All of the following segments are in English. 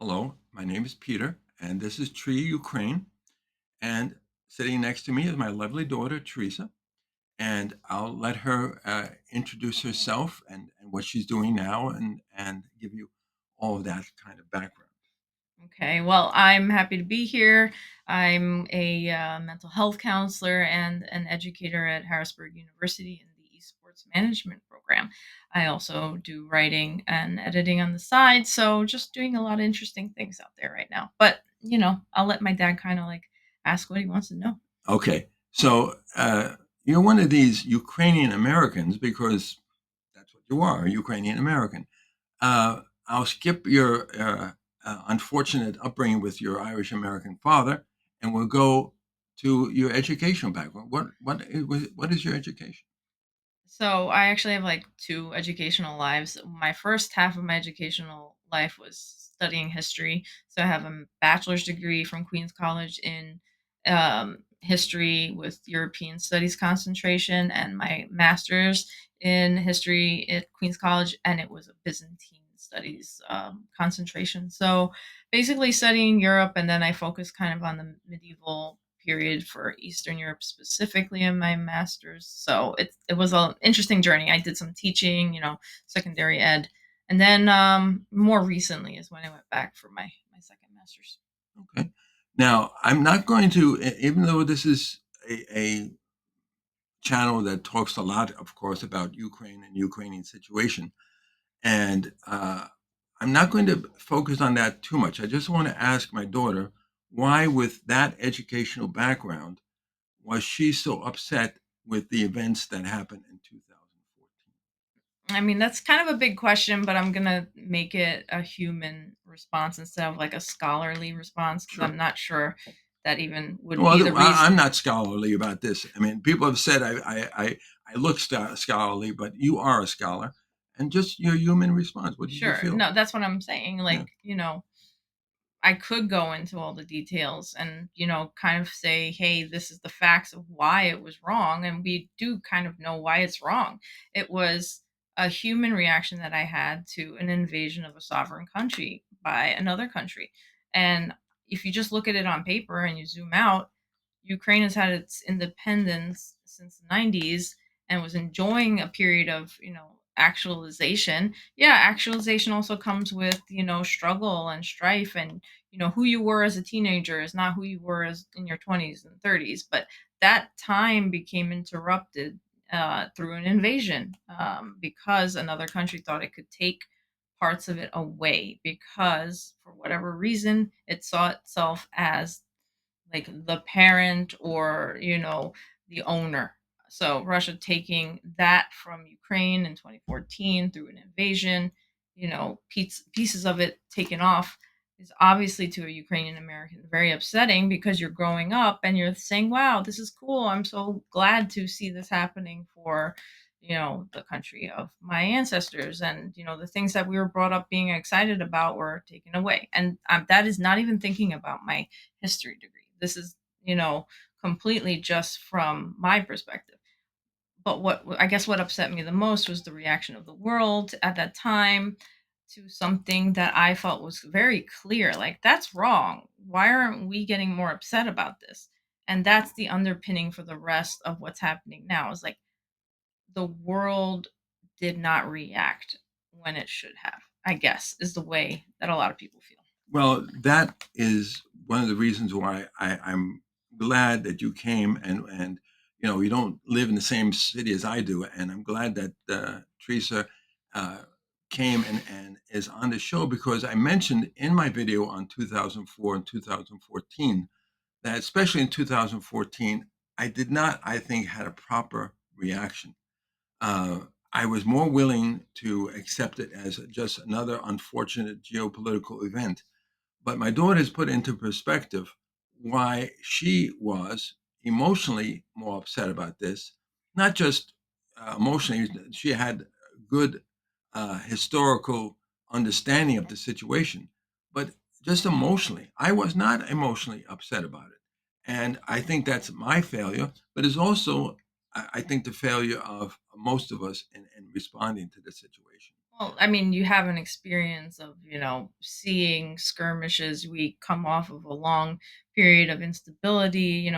Hello, my name is Peter, and this is Tree Ukraine. And sitting next to me is my lovely daughter, Teresa. And I'll let her introduce herself and what she's doing now and give you all of that kind of background. Okay, well, I'm happy to be here. I'm a mental health counselor and an educator at Harrisburg University in the Esports Management program. I also do writing and editing on the side, so just doing a lot of interesting things out there right now. But, I'll let my dad kind of like ask what he wants to know. Okay, so you're one of these Ukrainian Americans because that's what you are, a Ukrainian American. I'll skip your unfortunate upbringing with your Irish American father, and we'll go to your educational background. What is your education? So I actually have like two educational lives. My first half of my educational life was studying history. So I have a bachelor's degree from Queens College in history with European studies concentration, and my master's in history at Queens College, and it was a Byzantine studies concentration. So basically studying Europe, and then I focused kind of on the medieval period for Eastern Europe specifically in my master's. So it was an interesting journey. I did some teaching, secondary ed, and then more recently is when I went back for my second master's. Okay. Now, I'm not going to, even though this is a channel that talks a lot, of course, about Ukraine and Ukrainian situation, and I'm not going to focus on that too much. I just want to ask my daughter why, with that educational background, was she so upset with the events that happened in 2014? I mean, that's kind of a big question, but I'm gonna make it a human response instead of like a scholarly response because Sure. I'm not sure that even would be the Well, reason. I'm not scholarly about this. I mean, people have said I look scholarly, but you are a scholar, and just your human response. What did you Sure. feel? No, that's what I'm saying. Yeah. I could go into all the details and, kind of say, hey, this is the facts of why it was wrong. And we do kind of know why it's wrong. It was a human reaction that I had to an invasion of a sovereign country by another country. And if you just look at it on paper and you zoom out, Ukraine has had its independence since the 90s and was enjoying a period of, actualization. Yeah, actualization also comes with, struggle and strife, and who you were as a teenager is not who you were as in your 20s and 30s, but that time became interrupted through an invasion because another country thought it could take parts of it away because for whatever reason it saw itself as like the parent or the owner. So Russia taking that from Ukraine in 2014 through an invasion, pieces of it taken off is obviously to a Ukrainian American very upsetting because you're growing up and you're saying, wow, this is cool. I'm so glad to see this happening for, the country of my ancestors. And, the things that we were brought up being excited about were taken away. And that is not even thinking about my history degree. This is, completely just from my perspective. But what I guess what upset me the most was the reaction of the world at that time to something that I felt was very clear. Like, that's wrong. Why aren't we getting more upset about this? And that's the underpinning for the rest of what's happening now is like the world did not react when it should have, I guess, is the way that a lot of people feel. Well, that is one of the reasons why I'm glad that you came and you don't live in the same city as I do, and I'm glad that Teresa uh, came and is on the show because I mentioned in my video on 2004 and 2014 that especially in 2014 I did not, I think, had a proper reaction. uh, I was more willing to accept it as just another unfortunate geopolitical event. But my daughter has put into perspective why she was emotionally more upset about this. Not just emotionally, she had good historical understanding of the situation, but just emotionally. I was not emotionally upset about it. And I think that's my failure, but it's also, I think, the failure of most of us in responding to the situation. Well, I mean, you have an experience of, seeing skirmishes. We come off of a long period of instability,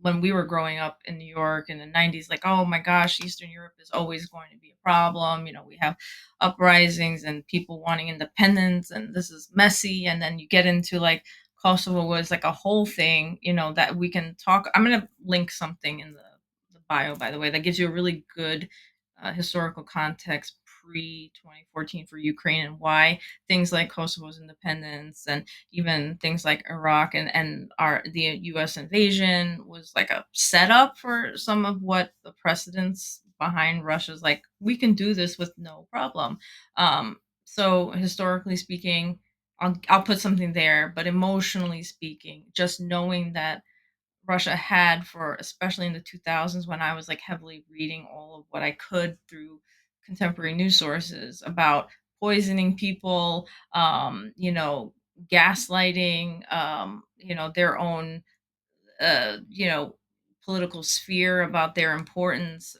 when we were growing up in New York in the 90s, like, oh my gosh, Eastern Europe is always going to be a problem. We have uprisings and people wanting independence, and this is messy. And then you get into like Kosovo was like a whole thing, that we can talk. I'm going to link something in the bio, by the way, that gives you a really good historical context pre 2014 for Ukraine and why things like Kosovo's independence and even things like Iraq and the U.S. invasion was like a setup for some of what the precedents behind Russia's like we can do this with no problem. So historically speaking, I'll put something there, but emotionally speaking, just knowing that Russia had for especially in the 2000s when I was like heavily reading all of what I could through contemporary news sources about poisoning people, gaslighting, their own, political sphere about their importance,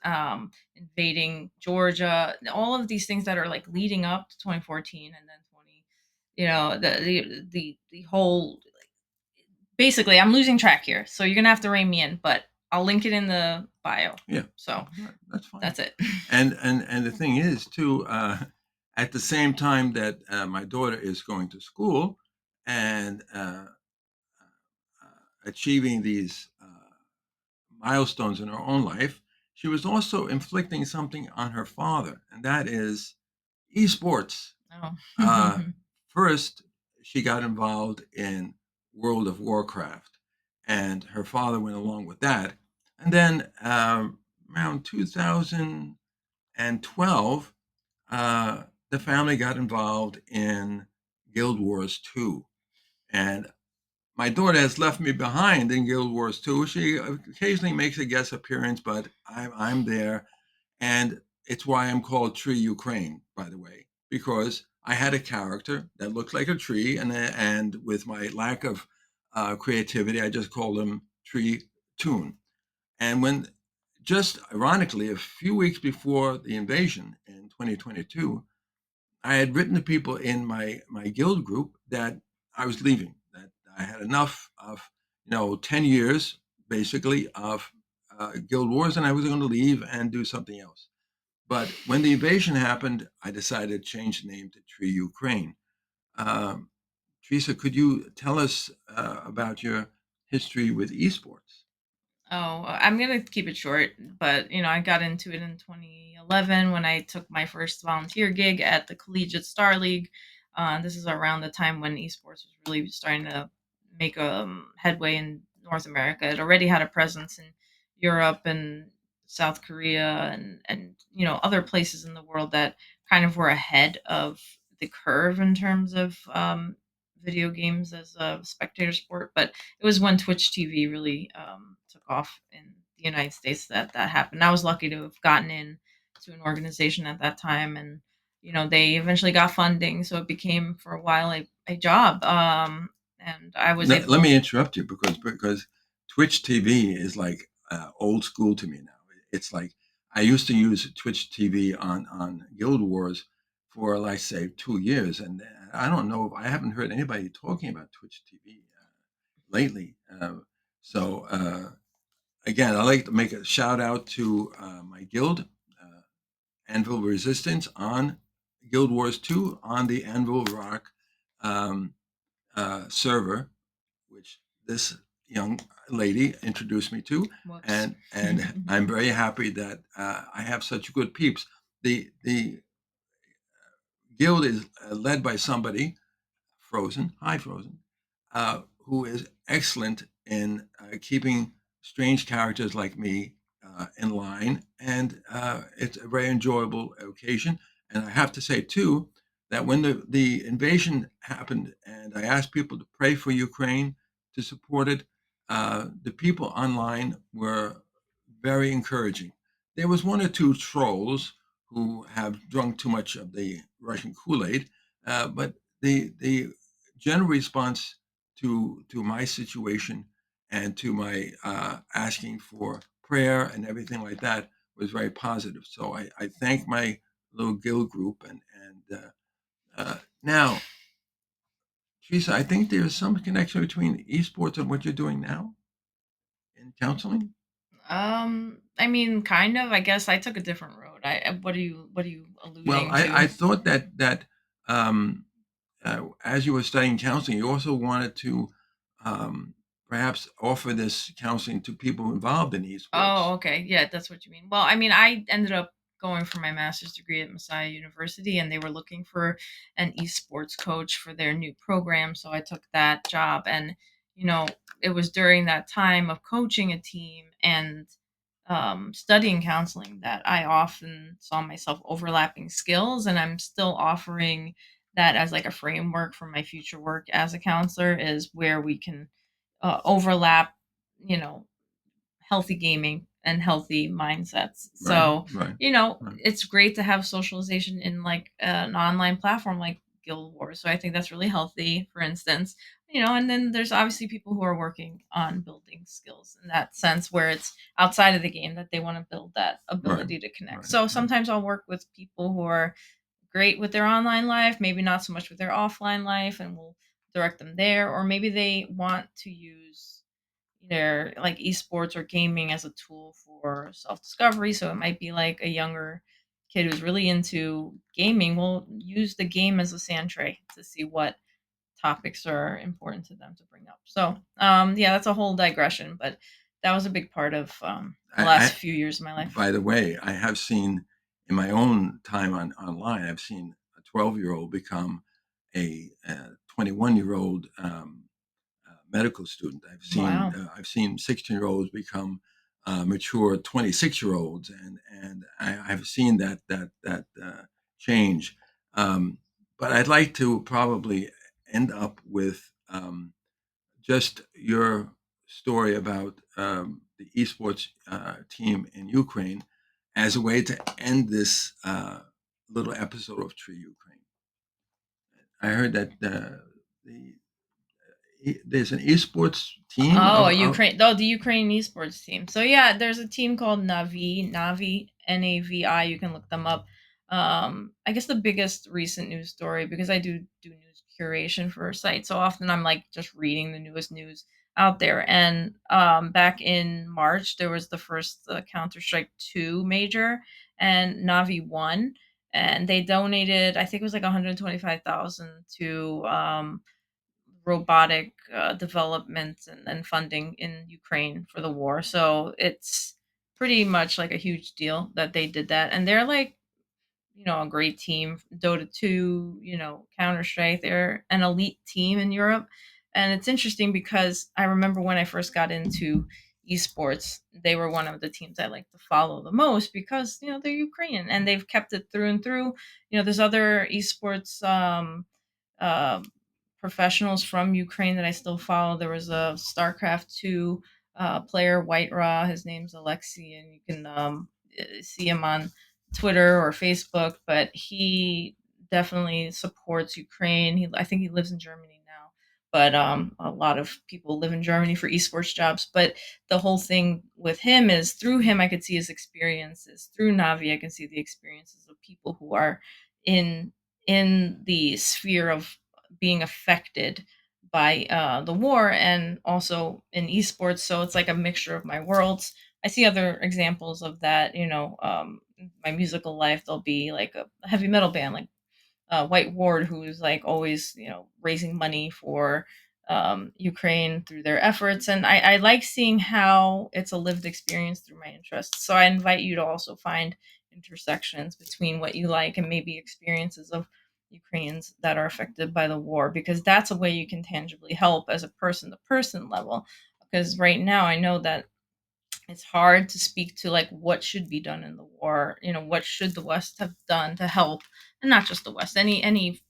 invading Georgia, all of these things that are like leading up to 2014 and then 20, the whole basically, I'm losing track here, so you're gonna have to rein me in, but I'll link it in the bio. Yeah, So that's fine. that's it. And the thing is too, at the same time that my daughter is going to school and achieving these milestones in her own life, she was also inflicting something on her father, and that is esports. Oh. Uh, First, she got involved in World of Warcraft, and her father went along with that. And then around 2012, the family got involved in Guild Wars 2. And my daughter has left me behind in Guild Wars 2. She occasionally makes a guest appearance, but I'm there. And it's why I'm called Tree Ukraine, by the way, because I had a character that looked like a tree, and with my lack of creativity, I just called him Tree Toon. And when, just ironically, a few weeks before the invasion in 2022, I had written to people in my guild group that I was leaving, that I had enough of 10 years basically of guild wars, and I was going to leave and do something else. But when the invasion happened, I decided to change the name to Tree Ukraine. Um, Teresa, could you tell us about your history with esports? Oh, I'm gonna keep it short, but I got into it in 2011 when I took my first volunteer gig at the Collegiate Star League. This is around the time when esports was really starting to make a headway in North America. It already had a presence in Europe and South Korea and other places in the world that kind of were ahead of the curve in terms of video games as a spectator sport. But it was when Twitch TV really took off in the United States that happened. I was lucky to have gotten in to an organization at that time, and they eventually got funding, so it became for a while a job. And I was Let able. me interrupt you because Twitch TV is like old school to me now. It's like I used to use Twitch TV on Guild Wars for like say 2 years, and I don't know. I haven't heard anybody talking about Twitch TV lately. Again, I like to make a shout out to my guild, Anvil Resistance, on Guild Wars 2 on the Anvil Rock um, server, which this young lady introduced me to, Whoops. and I'm very happy that I have such good peeps. The guild is led by somebody, Frozen, hi Frozen, who is excellent in keeping strange characters like me in line, and it's a very enjoyable occasion. And I have to say too that when the invasion happened, and I asked people to pray for Ukraine, to support it, the people online were very encouraging. There was one or two trolls who have drunk too much of the Russian Kool-Aid, but the general response to my situation and to my asking for prayer and everything like that was very positive. So I thank my little guild group, now, Teresa, I think there's some connection between esports and what you're doing now in counseling. I mean, kind of. I guess I took a different road. What are you Well, alluding I to? thought that um, as you were studying counseling, you also wanted to um, perhaps offer this counseling to people involved in esports. Oh, okay. Yeah, that's what you mean. Well, I mean, I ended up going for my master's degree at Messiah University, and they were looking for an esports coach for their new program. So I took that job. And, you know, it was during that time of coaching a team and studying counseling that I often saw myself overlapping skills. And I'm still offering that as like a framework for my future work as a counselor, is where we can overlap, you know, healthy gaming and healthy mindsets. Right, So, right, right, it's great to have socialization in like an online platform like Guild Wars. So I think that's really healthy, for instance. And then there's obviously people who are working on building skills in that sense where it's outside of the game that they want to build that right, ability to connect. right, So right, sometimes I'll work with people who are great with their online life, maybe not so much with their offline life, and we'll direct them there. Or maybe they want to use their like esports or gaming as a tool for self-discovery. So it might be like a younger kid who's really into gaming will use the game as a sand tray to see what topics are important to them to bring up. So yeah, that's a whole digression, but that was a big part of the last I, few years of my life. by the way, I have seen in my own time online, I've seen a 12-year-old become a 21-year-old medical student. Wow. I've seen 16-year-olds become mature 26-year-olds, and I've seen that change. Um, but I'd like to probably end up with just your story about the esports team in Ukraine as a way to end this little episode of True Ukraine. I heard that there's an esports team Oh, of The Ukraine esports team. So yeah, there's a team called Navi, Navi. You can look them up. I guess the biggest recent news story, because I do news curation for a site, so often I'm like just reading the newest news out there. And back in March, there was the first Counter Strike 2 major, and Navi won, and they donated, I think it was like 125,000 to robotic development and funding in Ukraine for the war. So it's pretty much like a huge deal that they did that. And they're like, a great team. Dota 2, Counter Strike, they're an elite team in Europe. And it's interesting because I remember when I first got into esports, they were one of the teams I like to follow the most because, they're Ukrainian and they've kept it through and through. There's other esports uh, professionals from Ukraine that I still follow. There was a StarCraft 2 player, White Raw. His name's Alexei, and you can see him on Twitter or Facebook. But he definitely supports Ukraine. I think he lives in Germany now. But a lot of people live in Germany for esports jobs. But the whole thing with him is through him, I could see his experiences. Through Navi, I can see the experiences of people who are in the sphere of being affected by the war and also in esports. So it's like a mixture of my worlds. I see other examples of that, my musical life. There'll be like a heavy metal band like White Ward, who's like always, raising money for Ukraine through their efforts. And I like seeing how it's a lived experience through my interests. So I invite you to also find intersections between what you like and maybe experiences of Ukrainians that are affected by the war, because that's a way you can tangibly help as a person to person level. Because right now I know that it's hard to speak to like what should be done in the war, what should the west have done to help, and not just the west, any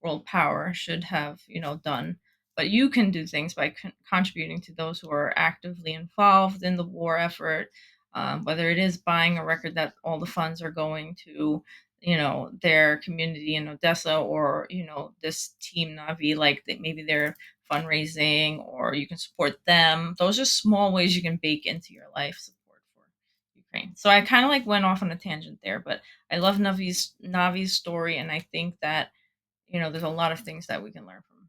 world power should have done. But you can do things by contributing to those who are actively involved in the war effort, whether it is buying a record that all the funds are going to their community in Odessa, or this team Navi, like maybe they're fundraising, or you can support them. Those are small ways you can bake into your life support for Ukraine. Ukraine. So I kind of like went off on a tangent there, but I love Navi's story, and I think that there's a lot of things that we can learn from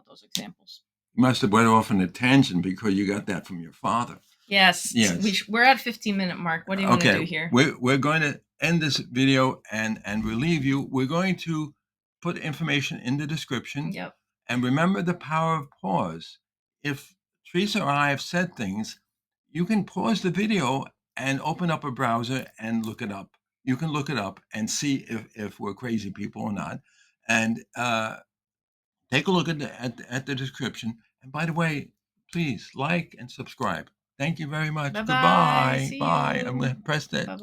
those examples. You must have went off on a tangent because you got that from your father. Yes, Yes. we're at 15-minute mark. What do you want to Okay, do here? we're going to end this video and relieve you. We're going to put information in the description, Yep. and remember the power of pause. If Teresa or I have said things, you can pause the video and open up a browser and look it up. You can look it up and see if we're crazy people or not, and take a look at the description. And by the way, please like and subscribe. Thank you very much. Bye bye. Goodbye. See Bye. I'm you. going to press that Bye.